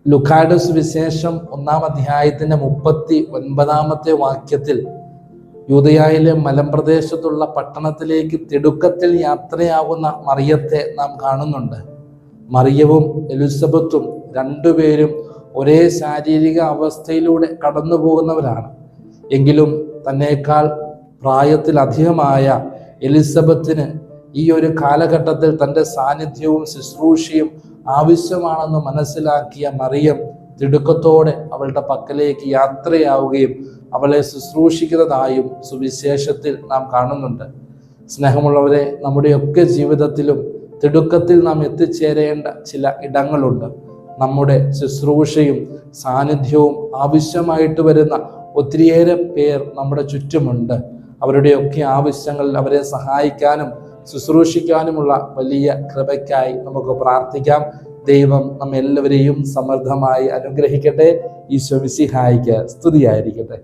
ലൂക്കായുടെ സുവിശേഷം 1-ാം അധ്യായത്തിന്റെ 39-ാമത്തെ വാക്യത്തിൽ യൂദയായിലെ മലമ്പ്രദേശത്തുള്ള പട്ടണത്തിലേക്ക് തിടുക്കത്തിൽ യാത്രയാകുന്ന മറിയത്തെ നാം കാണുന്നുണ്ട്. മറിയവും എലിസബത്തും രണ്ടുപേരും ഒരേ ശാരീരിക അവസ്ഥയിലൂടെ കടന്നു പോകുന്നവരാണ്. എങ്കിലും തന്നേക്കാൾ പ്രായത്തിലധികമായ എലിസബത്തിന് ഈ ഒരു കാലഘട്ടത്തിൽ തൻ്റെ സാന്നിധ്യവും ശുശ്രൂഷയും ആവശ്യമാണെന്ന് മനസ്സിലാക്കിയ മറിയം തിടുക്കത്തോടെ അവളുടെ പക്കലേക്ക് യാത്രയാവുകയും അവളെ ശുശ്രൂഷിക്കുന്നതായും സുവിശേഷത്തിൽ നാം കാണുന്നുണ്ട്. സ്നേഹമുള്ളവരെ, നമ്മുടെയൊക്കെ ജീവിതത്തിലും തിടുക്കത്തിൽ നാം എത്തിച്ചേരേണ്ട ചില ഇടങ്ങളുണ്ട്. നമ്മുടെ ശുശ്രൂഷയും സാന്നിധ്യവും ആവശ്യമായിട്ട് വരുന്ന ഒത്തിരിയേറെ പേർ നമ്മുടെ ചുറ്റുമുണ്ട്. അവരുടെയൊക്കെ ആവശ്യങ്ങളിൽ അവരെ സഹായിക്കാനും ശുശ്രൂഷിക്കാനുമുള്ള വലിയ കൃപയ്ക്കായി നമുക്ക് പ്രാർത്ഥിക്കാം. ദൈവം നമ്മെല്ലാവരെയും സമൃദ്ധമായി അനുഗ്രഹിക്കട്ടെ. ഈശോ മിശിഹായിക്ക് സ്തുതിയായിരിക്കട്ടെ.